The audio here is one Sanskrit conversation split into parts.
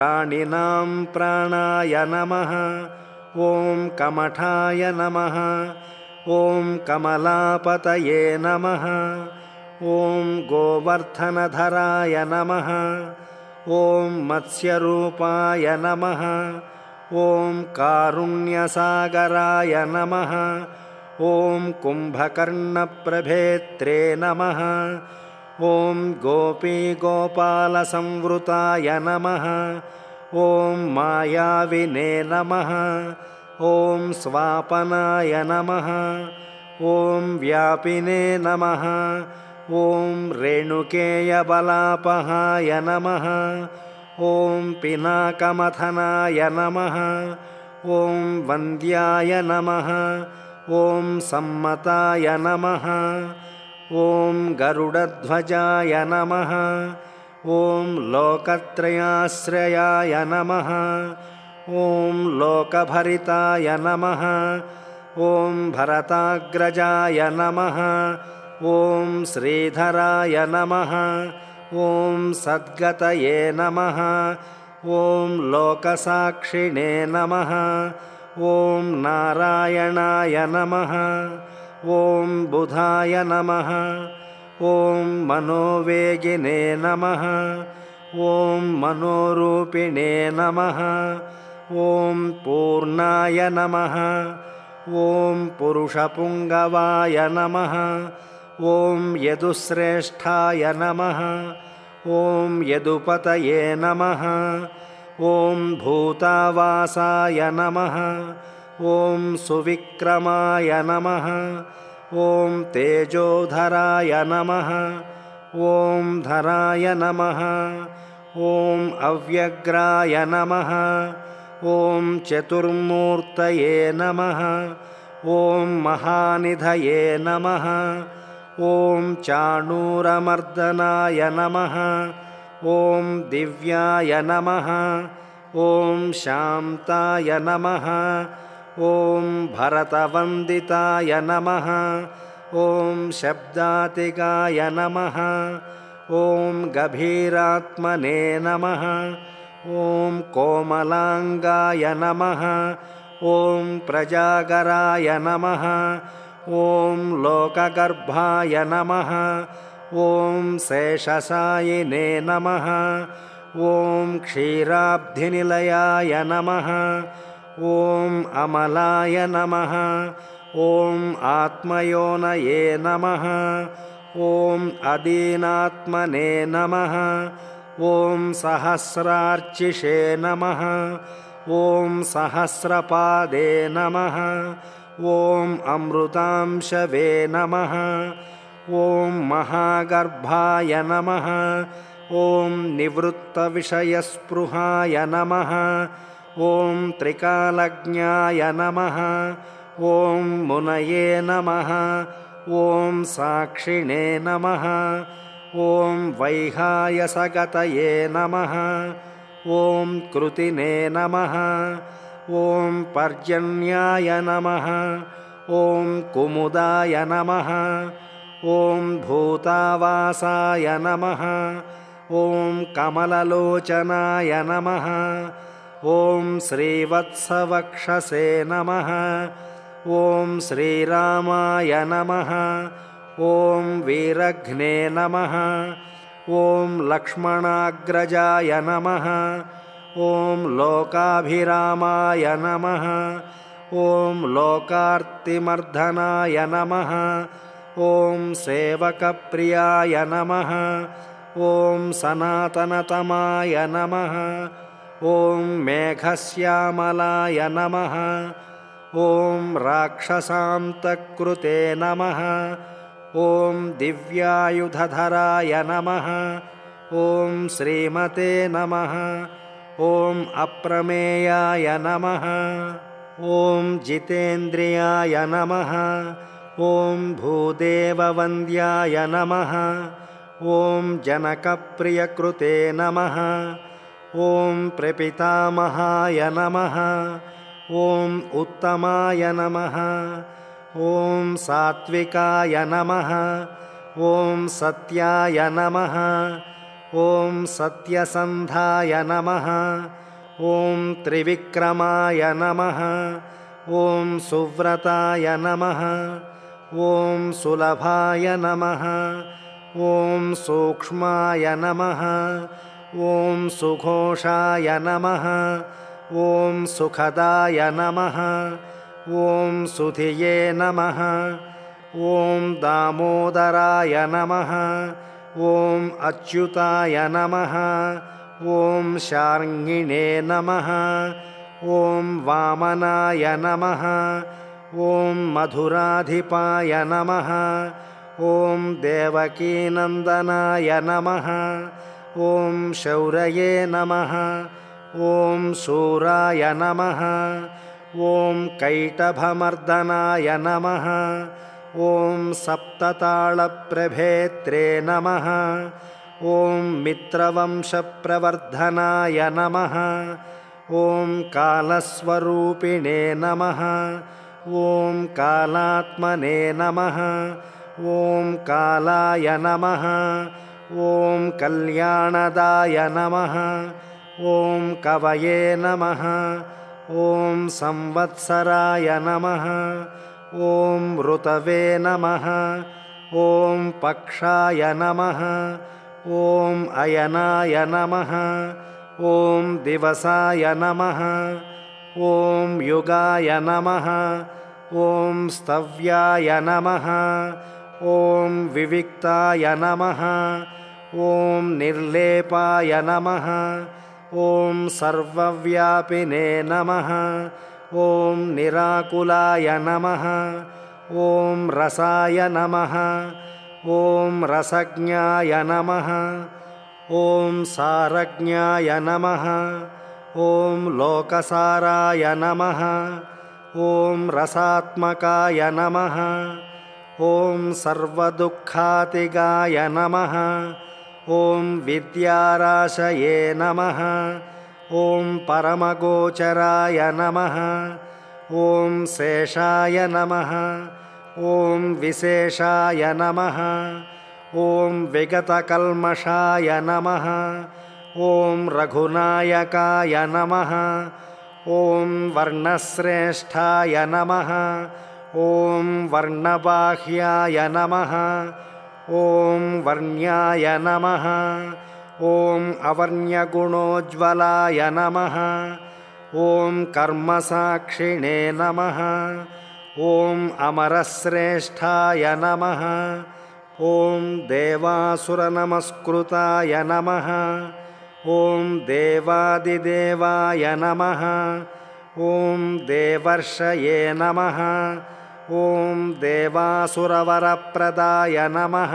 प्राणिनां प्राणाय नमः। ॐ कमठाय नमः। ॐ कमलापतये नमः। ॐ गोवर्धनधराय नमः। ॐ मत्स्यरूपाय नमः। ॐ कारुण्यसागराय नमः। ॐ कुम्भकर्णप्रभेत्रे नमः। ॐ गोपीगोपालसंवृताय नमः। ॐ मायाविने नमः। ॐ स्वापनाय नमः। ॐ व्यापिने नमः। ॐ रेणुकेयबलापहाय नमः। ॐ पिनाकमथनाय नमः। ॐ वन्द्याय नमः। ॐ सम्मताय नमः। ॐ गरुडध्वजाय नमः। ॐ लोकत्रयाश्रयाय नमः। ॐ लोकभरिताय नमः। ॐ भरताग्रजाय नमः। ॐ श्रीधराय नमः। ॐ सद्गतये नमः। ॐ लोकसाक्षिणे नमः। ॐ नारायणाय नमः। ॐ बुधाय नमः। ॐ मनोवेगिने नमः। ॐ मनोरूपिणे नमः। ॐ पूर्णाय नमः। ॐ पुरुषपुङ्गवाय नमः। ॐ यदुश्रेष्ठाय नमः। ॐ यदुपतये नमः। ॐ भूतावासाय नमः। ॐ सुविक्रमाय नमः। ॐ तेजोधराय नमः। ॐ धराय नमः। ॐ अव्यग्राय नमः। ॐ चतुर्मूर्तये नमः। ॐ महानिधये नमः। ॐ चाणूरमर्दनाय नमः। ॐ दिव्याय नमः। ॐ शान्ताय नमः। ॐ भरतवन्दिताय नमः। ॐ शब्दातिगाय नमः। ॐ गभीरात्मने नमः। ॐ कोमलाङ्गाय नमः। ॐ प्रजागराय नमः। ॐ लोकगर्भाय नमः। ॐ शेषशायिने नमः। ॐ क्षीराब्धिनिलयाय नमः। ॐ अमलाय नमः। ॐ आत्मयोनये नमः। ॐ अदीनात्मने नमः। ॐ सहस्रार्चिषे नमः। ॐ सहस्रपादे नमः। ॐ अमृतांशवे नमः। ॐ महागर्भाय नमः। ॐ निवृत्तविषयस्पृहाय नमः। ॐ त्रिकालज्ञाय नमः। ॐ मुनये नमः। ॐ साक्षिणे नमः। ॐ वैहायसगतये नमः। ॐ कृतिने नमः। ॐ पर्जन्याय नमः। ॐ कुमुदाय नमः। ॐ भूतावासाय नमः। ॐ कमललोचनाय नमः। ॐ श्रीवत्सवक्षसे नमः। ॐ श्रीरामाय नमः। ॐ वीरघ्ने नमः। ॐ लक्ष्मणाग्रजाय नमः। ॐ लोकाभिरामाय नमः। ॐ लोकार्तिमर्दनाय नमः। ॐ सेवकप्रियाय नमः। ॐ सनातनतमाय नमः। ॐ मेघश्यामलाय नमः। ॐ राक्षसान्तकृते नमः। ॐ दिव्यायुधधराय नमः। ॐ श्रीमते नमः। ॐ अप्रमेयाय नमः। ॐ जितेन्द्रियाय नमः। ॐ भूदेववन्द्याय नमः। ॐ जनकप्रियकृते नमः। ॐ प्रपितामहाय नमः। ॐ उत्तमाय नमः। ॐ सात्विकाय नमः। ॐ सत्याय नमः। ॐ सत्यसन्धाय नमः। ॐ त्रिविक्रमाय नमः। ॐ सुव्रताय नमः। ॐ सुलभाय नमः। ॐ सूक्ष्माय नमः। ॐ सुघोषाय नमः। ॐ सुखदाय नमः। ॐ सुधिये नमः। ॐ दामोदराय नमः। ॐ अच्युताय नमः। ॐ शार्ङ्गिणे नमः। ॐ वामनाय नमः। ॐ मधुराधिपाय नमः। ॐ देवकीनन्दनाय नमः। ॐ शौरये नमः। ॐ शूराय नमः। ॐ कैटभमर्दनाय नमः। ॐ सप्तताळप्रभेत्रे नमः। ॐ मित्रवंशप्रवर्धनाय नमः। ॐ कालस्वरूपिणे नमः। ॐ कालात्मने नमः। ॐ कालाय नमः। ॐ कल्याणदाय नमः। ॐ कवये नमः। ॐ संवत्सराय नमः। ॐ ऋतवे नमः। ॐ पक्षाय नमः। ॐ अयनाय नमः। ॐ दिवसाय नमः। ॐ युगाय नमः। ॐ स्तव्याय नमः। ॐ विविक्ताय नमः। ॐ निर्लेपाय नमः। ॐ सर्वव्यापिने नमः। ॐ निराकुलाय नमः। ॐ रसाय नमः। ॐ रसज्ञाय नमः। ॐ सारज्ञाय नमः। ॐ लोकसाराय नमः। ॐ रसात्मकाय नमः। ॐ सर्वदुःखातिगाय नमः। ॐ विद्याराशये नमः। ॐ परमगोचराय नमः। ॐ शेषाय नमः। ॐ विशेषाय नमः। ॐ विगतकल्मषाय नमः। ॐ रघुनायकाय नमः। ॐ वर्णश्रेष्ठाय नमः। ॐ वर्णबाह्याय नमः। ॐ वर्ण्याय नमः। ॐ अवर्ण्यगुणोज्ज्वलाय नमः। ॐ कर्मसाक्षिणे नमः। ॐ अमरश्रेष्ठाय नमः। ॐ देवासुरनमस्कृताय नमः। ॐ देवादिदेवाय नमः। ॐ देवर्षये नमः। ॐ देवासुरवरप्रदाय नमः।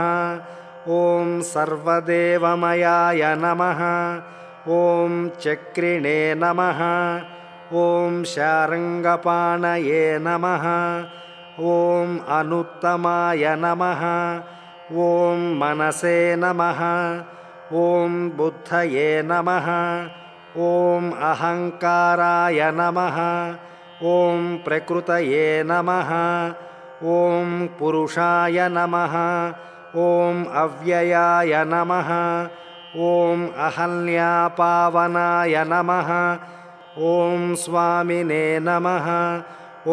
ॐ सर्वदेवमयाय नमः। ॐ चक्रिणे नमः। ॐ शार्ङ्गपाणये नमः। ॐ अनुत्तमाय नमः। ॐ मनसे नमः। ॐ बुद्धये नमः। ॐ अहङ्काराय नमः। ॐ प्रकृतये नमः। ॐ पुरुषाय नमः। ॐ अव्ययाय नमः। ॐ अहल्यापावनाय नमः। ॐ स्वामिने नमः।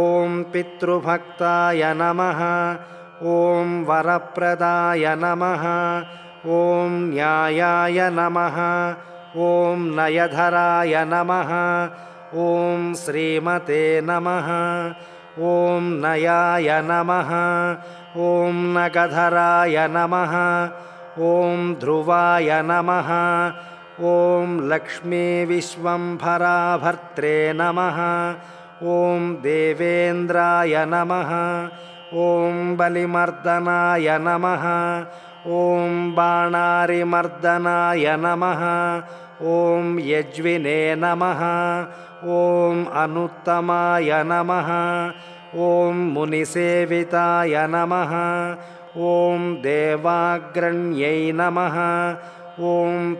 ॐ पितृभक्ताय नमः। ॐ वरप्रदाय नमः। ॐ न्यायाय नमः। ॐ नयधराय नमः। ॐ श्रीमते नमः। ॐ नयाय नमः। ॐ नगधराय नमः। ॐ ध्रुवाय नमः। ॐ लक्ष्मीविश्वम्भराभर्त्रे नमः। ॐ देवेन्द्राय नमः। ॐ बलिमर्दनाय नमः। ॐ बाणारिमर्दनाय नमः। ॐ यज्विने नमः। ॐ अनुत्तमाय नमः। ॐ मुनिसेविताय नमः। ॐ देवाग्रण्यै नमः। ॐ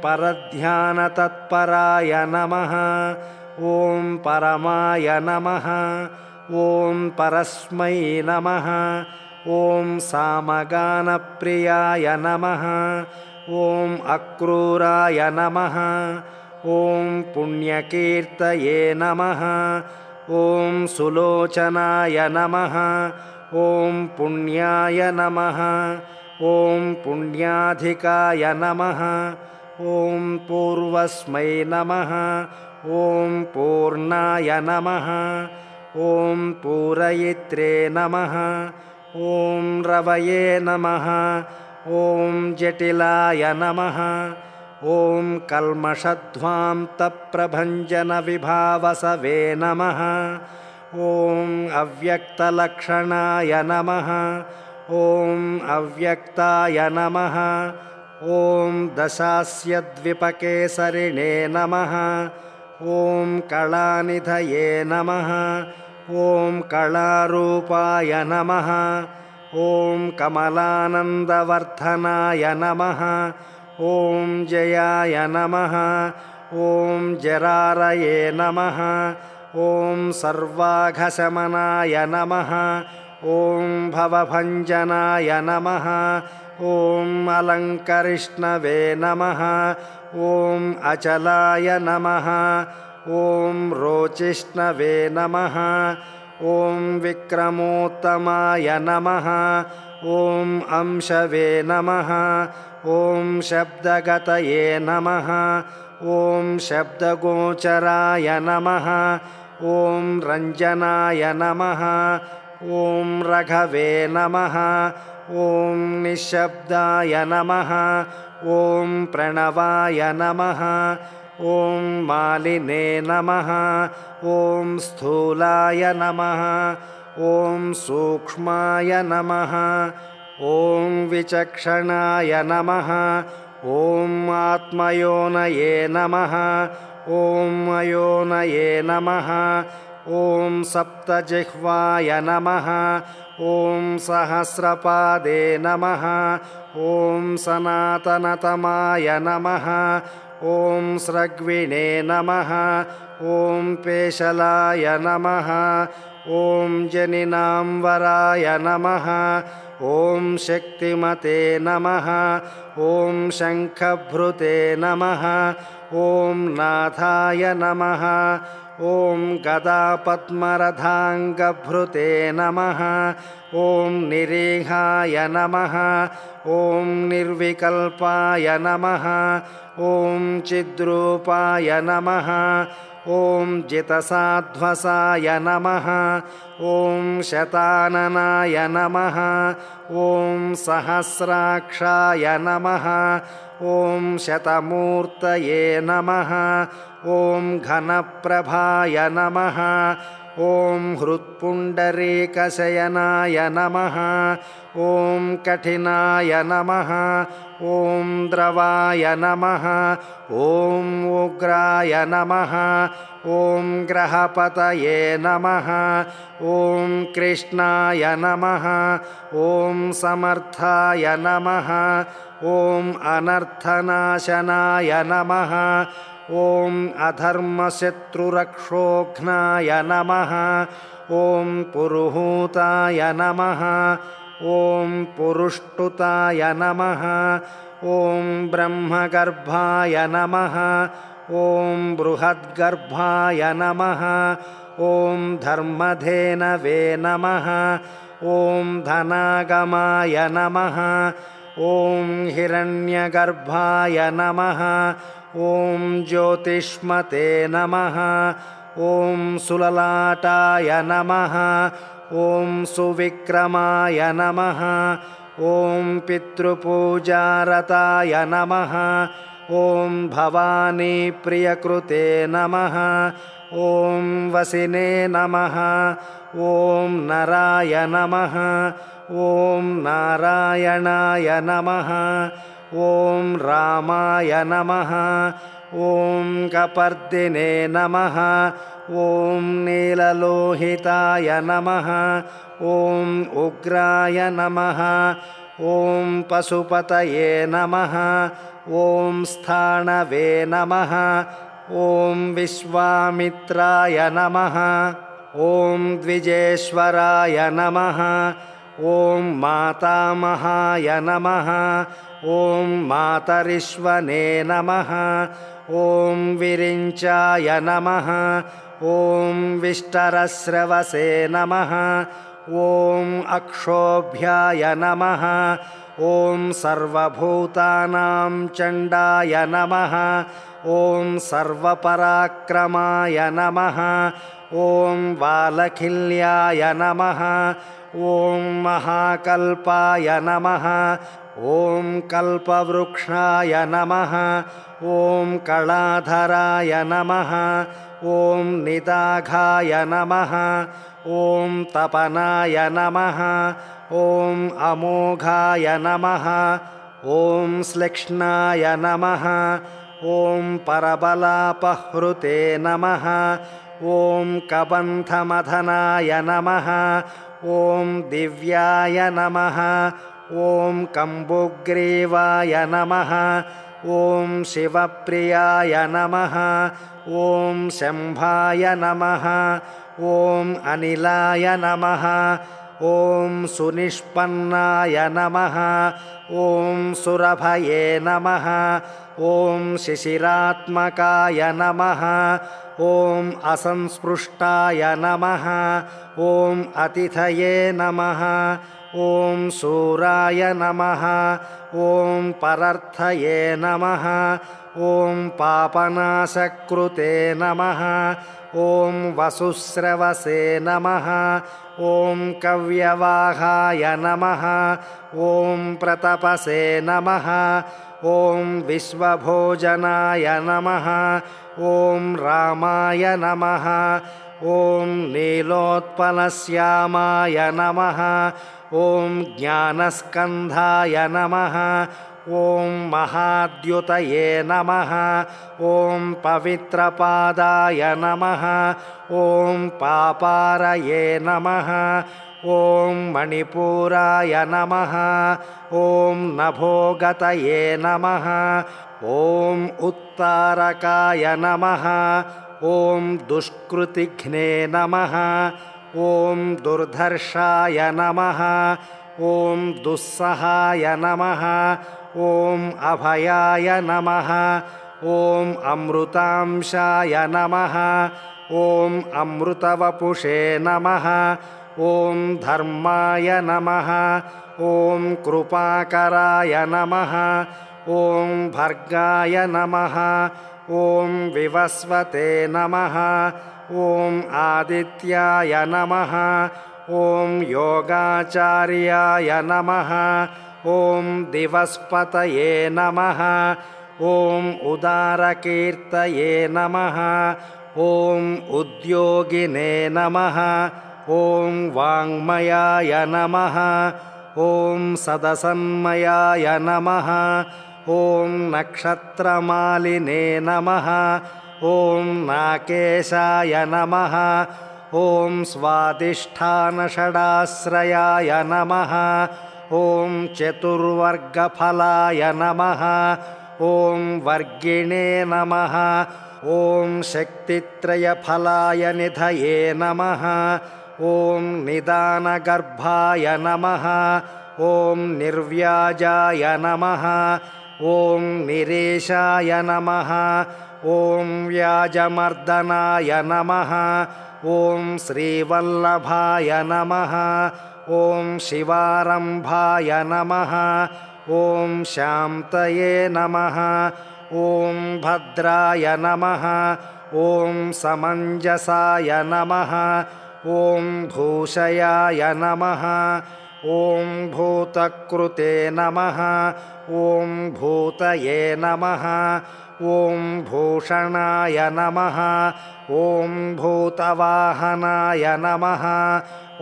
परध्यानतत्पराय नमः। ॐ परमाय नमः। ॐ परस्मै नमः। ॐ सामगानप्रियाय नमः। ॐ अक्रूराय नमः ॐ पुण्यकीर्तये नमः ॐ सुलोचनाय नमः ॐ पुण्याय नमः ॐ पुण्याधिकाय नमः ॐ पूर्वस्मै नमः ॐ पूर्णाय नमः ॐ पूरयित्रे नमः ॐ रवये नमः ॐ जटिलाय नमः ॐ कल्मषध्वान्तप्रभञ्जनविभावसवे नमः ॐ अव्यक्तलक्षणाय नमः ॐ अव्यक्ताय नमः ॐ दशास्यद्विपकेसरिणे नमः ॐ कलानिधये नमः ॐ कलारूपाय नमः ॐ कमलानन्दवर्धनाय नमः ॐ जयाय नमः ॐ जरारये नमः ॐ सर्वाघशमनाय नमः ॐ भवभञ्जनाय नमः ॐ अलङ्करिष्णवे नमः ॐ अचलाय नमः ॐ रोचिष्णवे नमः ॐ विक्रमोत्तमाय नमः ॐ अंशवे नमः ॐ शब्दगतये नमः ॐ शब्दगोचराय नमः ॐ रञ्जनाय नमः ॐ रघवे नमः ॐ निःशब्दाय नमः ॐ प्रणवाय नमः ॐ मालिने नमः ॐ स्थूलाय नमः ॐ सूक्ष्माय नमः ॐ विचक्षणाय नमः ॐ आत्मयोनये नमः ॐ अयोनये नमः ॐ सप्तजिह्वाय नमः ॐ सहस्रपादे नमः ॐ सनातनतमाय नमः ॐ स्रग्विणे नमः ॐ पेशलाय नमः ॐ जनिनाम्बराय नमः ॐ शक्तिमते नमः ॐ शङ्खभृते नमः ॐ नाथाय नमः ॐ गदापद्मरथाङ्गभृते नमः ॐ निरीहाय नमः ॐ निर्विकल्पाय नमः ॐ चिद्रूपाय नमः ॐ जितसाध्वसाय नमः ॐ शताननाय नमः ॐ सहस्राक्षाय नमः ॐ शतमूर्तये नमः ॐ घनप्रभाय नमः ॐ हृत्पुण्डरीकशयनाय नमः ॐ कठिनाय नमः ॐ द्रवाय नमः ॐ उग्राय नमः ॐ ग्रहपतये नमः ॐ कृष्णाय नमः ॐ समर्थाय नमः ॐ अनर्थनाशनाय नमः ॐ अधर्मशत्रुरक्षोघ्नाय नमः ॐ पुरुहूताय नमः ॐ पुरुष्टुताय नमः ॐ ब्रह्मगर्भाय नमः ॐ बृहद्गर्भाय नमः ॐ धर्मधेनवे नमः ॐ धनागमाय नमः ॐ हिरण्यगर्भाय नमः ॐ ज्योतिष्मते नमः ॐ सुललाटाय नमः ॐ सुविक्रमाय नमः ॐ पितृपूजारताय नमः ॐ भवानीप्रियकृते नमः ॐ वसिने नमः ॐ नराय नमः ॐ नारायणाय नमः ॐ रामाय नमः ॐ कपर्दिने नमः ॐ नीललोहिताय नमः ॐ उग्राय नमः ॐ पशुपतये नमः ॐ स्थाणवे नमः ॐ विश्वामित्राय नमः ॐ द्विजेश्वराय नमः ॐ मातामहाय नमः ॐ मातरिश्वने नमः ॐ विरिञ्चाय नमः ॐ विष्टरस्रवसे नमः ॐ अक्षोभ्याय नमः ॐ सर्वभूतानां चण्डाय नमः ॐ सर्वपराक्रमाय नमः ॐ वालखिल्याय नमः ॐ महाकल्पाय नमः ॐ कल्पवृक्षाय नमः ॐ कलाधराय नमः ॐ निदाघाय नमः ॐ तपनाय नमः ॐ अमोघाय नमः ॐ श्लेक्ष्णाय नमः ॐ परबलापहृते नमः ॐ कबन्धमथनाय नमः ॐ दिव्याय नमः ॐ कम्बुग्रीवाय नमः ॐ शिवप्रियाय नमः ॐ शम्भाय नमः ॐ अनिलाय नमः ॐ सुनिष्पन्नाय नमः ॐ सुरभये नमः ॐ शिशिरात्मकाय नमः ॐ असंस्पृष्टाय नमः ॐ अतिथये नमः ॐ शूराय नमः ॐ परर्थये नमः ॐ पापनाशकृते नमः ॐ वसुस्रवसे नमः ॐ कव्यवाहाय नमः ॐ प्रतपसे नमः ॐ विश्वभोजनाय नमः ॐ रामाय नमः ॐ नीलोत्पलश्यामाय नमः ॐ ज्ञानस्कन्धाय नमः ॐ महाद्युतये नमः ॐ पवित्रपादाय नमः ॐ पापारये नमः ॐ मणिपूराय नमः ॐ नभोगतये नमः ॐ उत्तारकाय नमः ॐ दुष्कृतिघ्ने नमः ॐ दुर्धर्षाय नमः ॐ दुस्सहाय नमः ॐ अभयाय नमः ॐ अमृतांशाय नमः ॐ अमृतवपुषे नमः ॐ धर्माय नमः ॐ कृपाकराय नमः ॐ भर्गाय नमः ॐ विवस्वते नमः ॐ आदित्याय नमः ॐ योगाचार्याय नमः ॐ दिवस्पतये नमः ॐ उदारकीर्तये नमः ॐ उद्योगिने नमः ॐ वाङ्मयाय नमः ॐ सदसन्मयाय नमः ॐ नक्षत्रमालिने नमः ॐ नाकेशाय नमः ॐ स्वादिष्ठानषडाश्रयाय नमः ॐ चतुर्वर्गफलाय नमः ॐ वर्गिणे नमः ॐ शक्तित्रयफलाय निधये नमः ॐ निदानगर्भाय नमः ॐ निर्व्याजाय नमः ॐ निरेशाय नमः ॐ व्याजमर्दनाय नमः ॐ श्रीवल्लभाय नमः ॐ शिवारम्भाय नमः ॐ शान्तये नमः ॐ भद्राय नमः ॐ समञ्जसाय नमः ॐ भूषयाय नमः ॐ भूतकृते नमः ॐ भूतये नमः ॐ भूषणाय नमः ॐ भूतवाहनाय नमः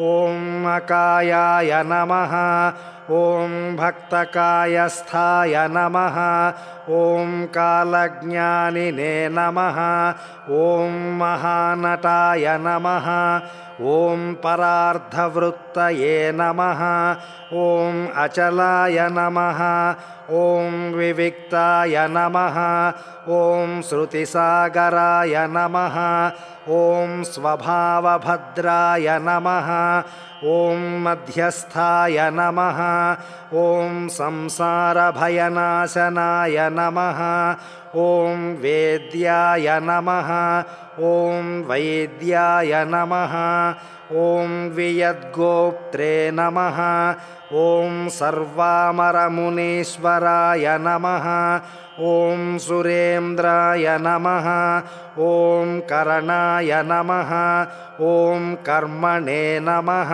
ॐ अकायाय नमः ॐ भक्तकायस्थाय नमः ॐ कालज्ञानिने नमः ॐ महानटाय नमः ॐ परार्धवृत्तये नमः ॐ अचलाय नमः ॐ विविक्ताय नमः ॐ श्रुतिसागराय नमः ॐ स्वभावभद्राय नमः ॐ मध्यस्थाय नमः ॐ संसारभयनाशनाय नमः ॐ वेद्याय नमः ॐ वैद्याय नमः ॐ वियद्गोप्त्रे नमः ॐ सर्वामरमुनीश्वराय नमः ॐ सुरेन्द्राय नमः ॐ करणाय नमः ॐ कर्मणे नमः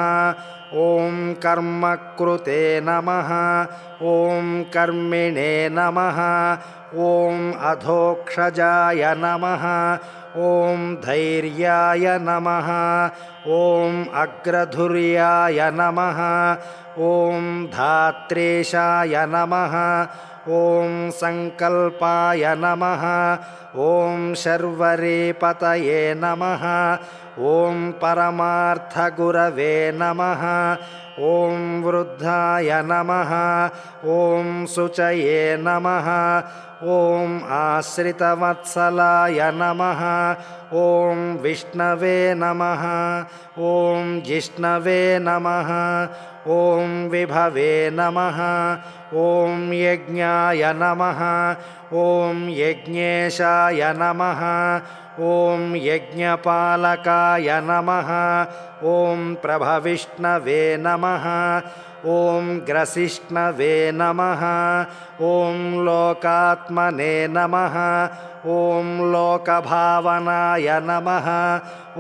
ॐ कर्मकृते नमः ॐ कर्मिणे नमः ॐ अधोक्षजाय नमः ॐ धैर्याय नमः ॐ अग्रधुर्याय नमः ॐ धात्रेशाय नमः ॐ संकल्पाय नमः ॐ शर्वरीपतये नमः ॐ परमार्थगुरवे नमः ॐ वृद्धाय नमः ॐ शुचये नमः ॐ आश्रितवत्सलाय नमः ॐ विष्णवे नमः ॐ जिष्णवे नमः ॐ विभवे नमः ॐ यज्ञाय नमः ॐ यज्ञेशाय नमः ॐ यज्ञपालकाय नमः ॐ प्रभविष्णवे नमः ॐ ग्रसिष्णवे नमः ॐ लोकात्मने नमः ॐ लोकभावनाय नमः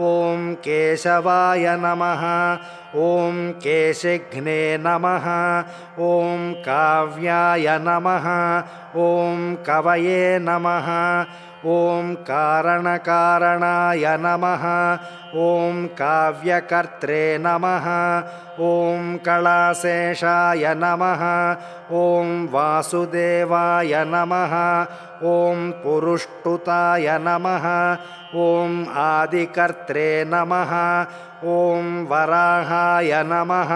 ॐ केशवाय नमः ॐ केशिघ्ने नमः ॐ काव्याय नमः ॐ कवये नमः ॐ कारणकारणाय नमः ॐ काव्यकर्त्रे नमः ॐ कलाशेषाय नमः ॐ वासुदेवाय नमः ॐ पुरुष्टुताय नमः ॐ आदिकर्त्रे नमः ॐ वराहाय नमः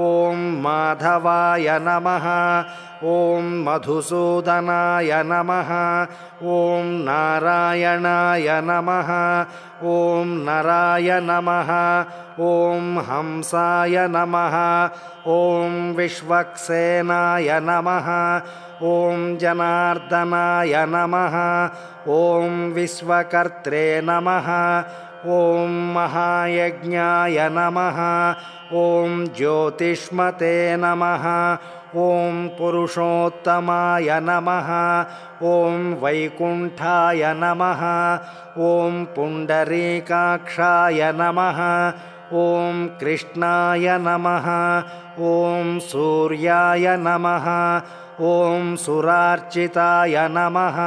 ॐ माधवाय नमः ॐ मधुसूदनाय नमः ॐ नारायणाय नमः ॐ नराय नमः ॐ हंसाय नमः ॐ विश्वक्सेनाय नमः ॐ जनार्दनाय नमः ॐ विश्वकर्त्रे नमः ॐ महायज्ञाय नमः ॐ ज्योतिष्मते नमः ॐ पुरुषोत्तमाय नमः ॐ वैकुण्ठाय नमः ॐ पुण्डरीकाक्षाय नमः ॐ कृष्णाय नमः ॐ सूर्याय नमः ॐ सुरार्चिताय नमः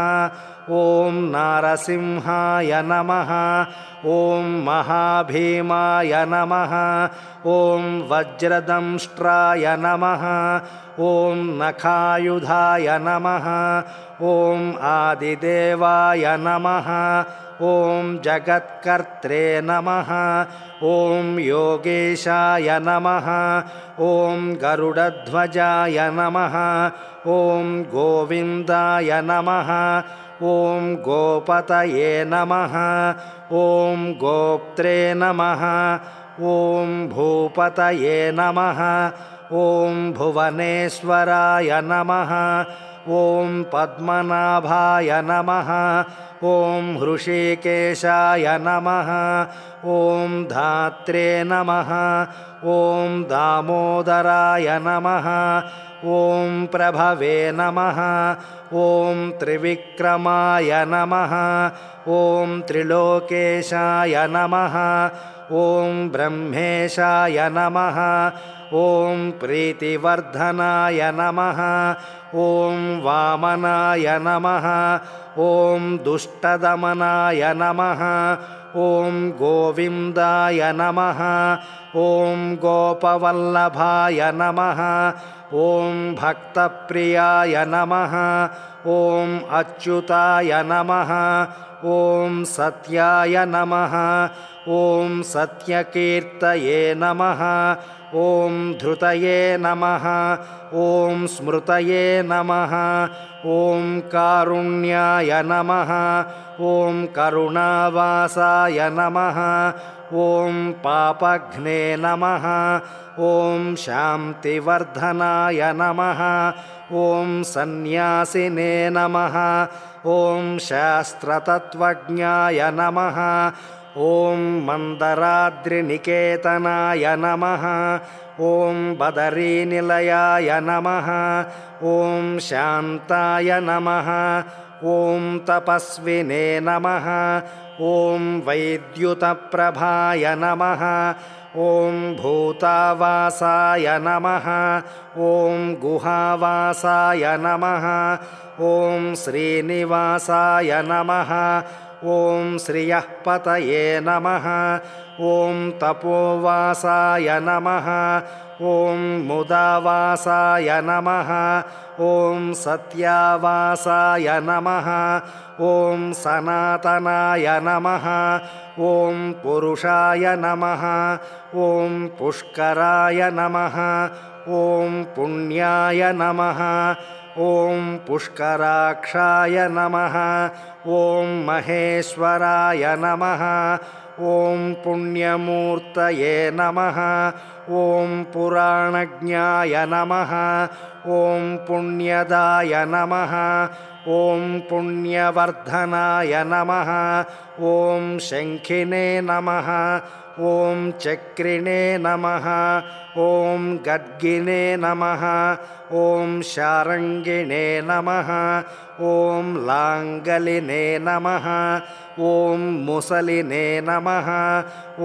ॐ नारसिंहाय नमः ॐ महाभीमाय नमः ॐ वज्रदंष्ट्राय नमः ॐ नखायुधाय नमः ॐ आदिदेवाय नमः ॐ जगत्कर्त्रे नमः ॐ योगेशाय नमः ॐ गरुडध्वजाय नमः ॐ गोविन्दाय नमः ॐ गोपतये नमः ॐ गोप्त्रे नमः ॐ भूपतये नमः ॐ भुवनेश्वराय नमः ॐ पद्मनाभाय नमः ॐ हृषीकेशाय नमः ॐ धात्रे नमः ॐ दामोदराय नमः ॐ प्रभवे नमः ॐ त्रिविक्रमाय नमः ॐ त्रिलोकेशाय नमः ॐ ब्रह्मेशाय नमः ॐ प्रीतिवर्धनाय नमः ॐ वामनाय नमः ॐ दुष्टदमनाय नमः ॐ गोविन्दाय नमः ॐ गोपवल्लभाय नमः ॐ भक्तप्रियाय नमः ॐ अच्युताय नमः ॐ सत्याय नमः ॐ सत्यकीर्तये नमः ॐ धृतये नमः ॐ स्मृतये नमः ॐ कारुण्याय नमः ॐ करुणावासाय नमः ॐ पापघ्ने नमः ॐ शान्तिवर्धनाय नमः ॐ सन्न्यासिने नमः ॐ शास्त्रतत्त्वज्ञाय नमः ॐ मन्दराद्रिनिकेतनाय नमः ॐ बदरीनिलयाय नमः ॐ शान्ताय नमः ॐ तपस्विने नमः ॐ वैद्युतप्रभाय नमः ॐ भूतावासाय नमः ॐ गुहावासाय नमः ॐ श्रीनिवासाय नमः ॐ श्रियः पतये नमः ॐ तपोवासाय नमः ॐ मुदावासाय नमः ॐ सत्यावासाय नमः ॐ सनातनाय नमः ॐ पुरुषाय नमः ॐ पुष्कराय नमः ॐ पुण्याय नमः ॐ पुष्कराक्षाय नमः ॐ महेश्वराय नमः ॐ पुण्यमूर्तये नमः ॐ पुराणज्ञाय नमः ॐ पुण्यदाय नमः ॐ पुण्यवर्धनाय नमः ॐ शङ्खिने नमः ॐ चक्रिणे नमः ॐ गद्गिने नमः ॐ शारङ्गिणे नमः ॐ लाङ्गलिने नमः ॐ मुसलिने नमः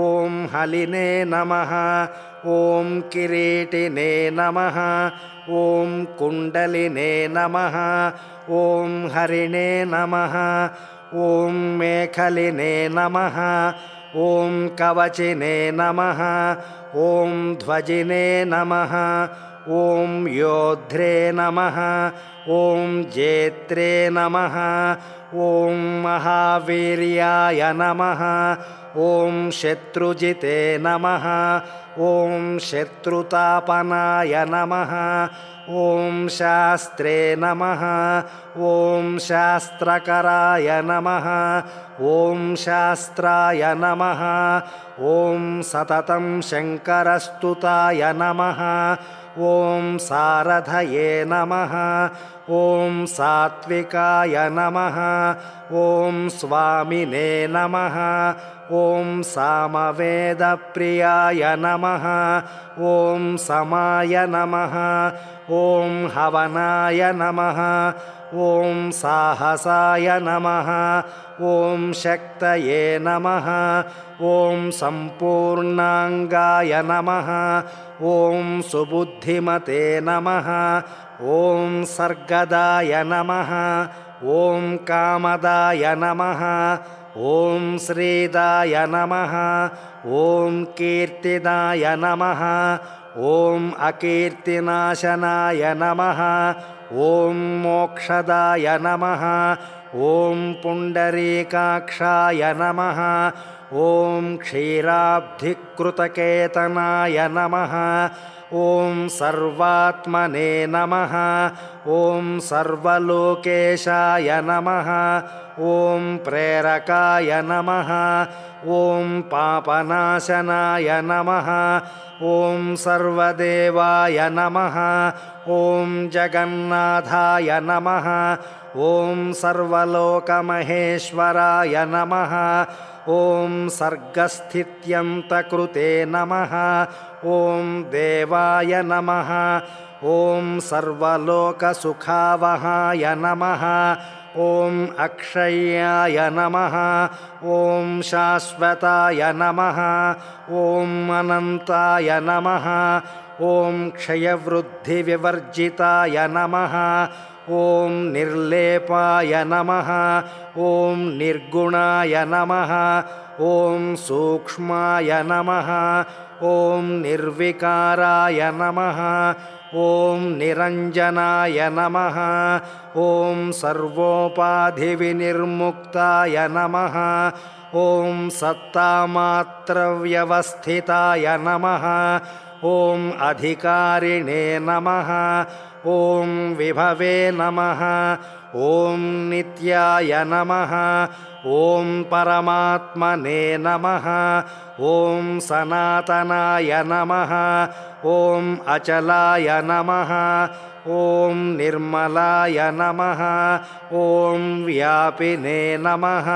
ॐ हलिने नमः ॐ किरीटिने नमः ॐ कुण्डलिने नमः ॐ हरिणे नमः ॐ मेखलिने नमः ॐ कवचिने नमः ॐ ध्वजिने नमः ॐ योध्रे नमः ॐ जेत्रे नमः ॐ महावीर्याय नमः ॐ शत्रुजिते नमः ॐ शत्रुतापनाय नमः ॐ शास्त्रे नमः ॐ शास्त्रकराय नमः ॐ शास्त्राय नमः ॐ सततं शङ्करस्तुताय नमः ॐ सारथये नमः ॐ सात्विकाय नमः ॐ स्वामिने नमः ॐ सामवेदप्रियाय नमः ॐ समाय नमः ॐ हवनाय नमः ॐ साहसाय नमः ॐ शक्तये नमः ॐ सम्पूर्णाङ्गाय नमः ॐ सुबुद्धिमते नमः ॐ सर्गदाय नमः ॐ कामदाय नमः ॐ श्रीदाय नमः ॐ कीर्तिदाय नमः ॐ अकीर्तिनाशनाय नमः ॐ मोक्षदाय नमः ॐ पुण्डरीकाक्षाय नमः ॐ क्षीराब्धिकृतकेतनाय नमः ॐ सर्वात्मने नमः ॐ सर्वलोकेशाय नमः ॐ प्रेरकाय नमः ॐ पापनाशनाय नमः ॐ सर्वदेवाय नमः ॐ जगन्नाथाय नमः ॐ सर्वलोकमहेश्वराय नमः ॐ सर्गस्थित्यन्तकृते नमः ॐ देवाय नमः ॐ सर्वलोकसुखावहाय नमः ॐ अक्षय्याय नमः ॐ शाश्वताय नमः ॐ अनन्ताय नमः ॐ क्षयवृद्धिविवर्जिताय नमः ॐ निर्लेपाय नमः ॐ निर्गुणाय नमः ॐ सूक्ष्माय नमः ॐ निर्विकाराय नमः ॐ निरञ्जनाय नमः ॐ सर्वोपाधिविनिर्मुक्ताय नमः ॐ सत्तामात्रव्यवस्थिताय नमः ॐ अधिकारिणे नमः ॐ विभवे नमः ॐ नित्याय नमः ॐ परमात्मने नमः ॐ सनातनाय नमः ॐ अचलाय नमः ॐ निर्मलाय नमः ॐ व्यापिने नमः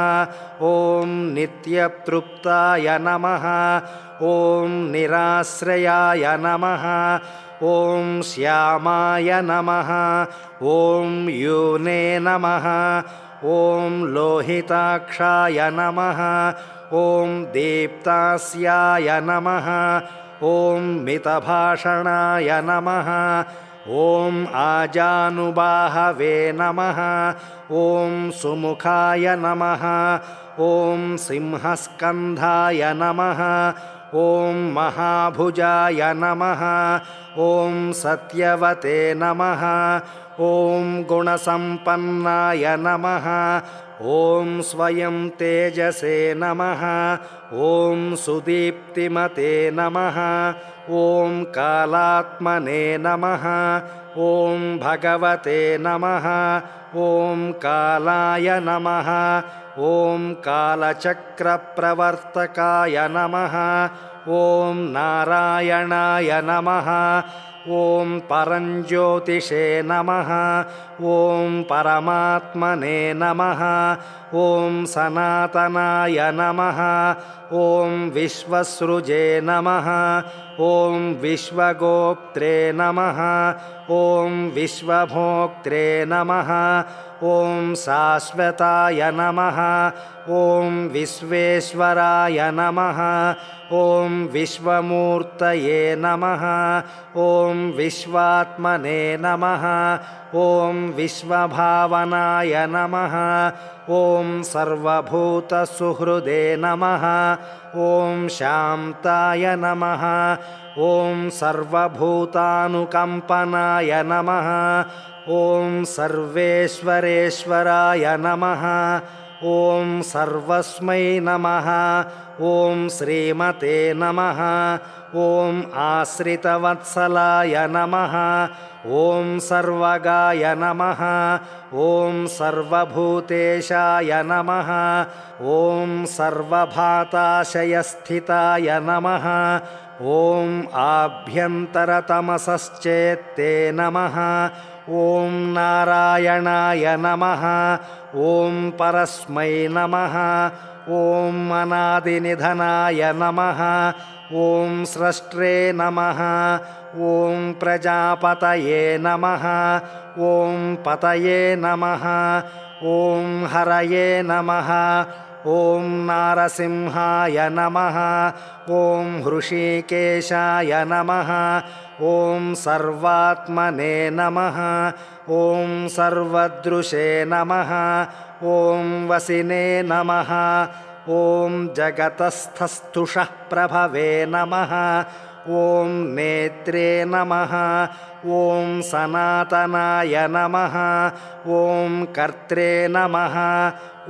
ॐ नित्यतृप्ताय नमः ॐ निराश्रयाय नमः ॐ श्यामाय नमः ॐ यूने नमः ॐ लोहिताक्षाय नमः ॐ दीप्तास्याय नमः ॐ मितभाषणाय नमः ॐ आजानुबाहवे नमः ॐ सुमुखाय नमः ॐ सिंहस्कन्धाय नमः ॐ महाभुजाय नमः ॐ सत्यवते नमः ॐ गुणसम्पन्नाय नमः ॐ स्वयं तेजसे नमः ॐ सुदीप्तिमते नमः ॐ कालात्मने नमः ॐ भगवते नमः ॐ कालाय नमः ॐ कालचक्रप्रवर्तकाय नमः ॐ नारायणाय नमः ॐ परञ्ज्योतिषे नमः ॐ परमात्मने नमः ॐ सनातनाय नमः ॐ विश्वसृजे नमः ॐ विश्वगोप्त्रे नमः ॐ विश्वभोक्त्रे नमः ॐ शाश्वताय नमः ॐ विश्वेश्वराय नमः ॐ विश्वमूर्तये नमः ॐ विश्वात्मने नमः ॐ विश्वभावनाय नमः ॐ सर्वभूतसुहृदे नमः ॐ शान्ताय नमः ॐ सर्वभूतानुकम्पनाय नमः ॐ सर्वेश्वरेश्वराय नमः ॐ सर्वस्मै नमः ॐ श्रीमते नमः ॐ आश्रितवत्सलाय नमः ॐ सर्वगाय नमः ॐ सर्वभूतेशाय नमः ॐ सर्वभाताशयस्थिताय नमः ॐ आभ्यन्तरतमसश्चेत्ते नमः ॐ नारायणाय नमः ॐ परस्मै नमः ॐ अनादिनिधनाय नमः ॐ स्रष्ट्रे नमः ॐ प्रजापतये नमः ॐ पतये नमः ॐ हरये नमः ॐ नारसिंहाय नमः ॐ हृषीकेशाय नमः ॐ सर्वात्मने नमः ॐ सर्वदृशे नमः ॐ वसिने नमः ॐ जगतस्थस्थुषः प्रभवे नमः ॐ नेत्रे नमः ॐ सनातनाय नमः ॐ कर्त्रे नमः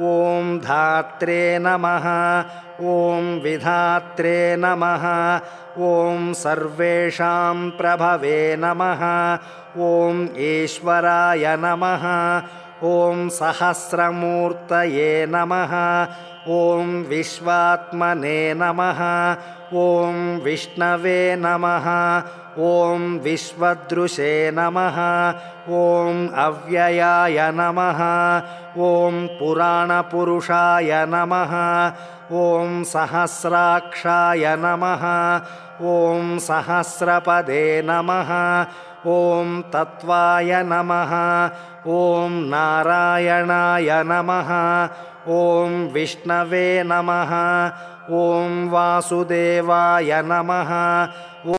ॐ धात्रे नमः ॐ विधात्रे नमः ॐ सर्वेषां प्रभवे नमः ॐ ईश्वराय नमः ॐ सहस्रमूर्तये नमः ॐ विश्वात्मने नमः ॐ विष्णवे नमः ॐ विश्वदृशे नमः ॐ अव्ययाय नमः ॐ पुराणपुरुषाय नमः ॐ सहस्राक्षाय नमः ॐ सहस्रपदे नमः ॐ तत्त्वाय नमः ॐ नारायणाय नमः ॐ विष्णवे नमः ॐ वासुदेवाय नमः।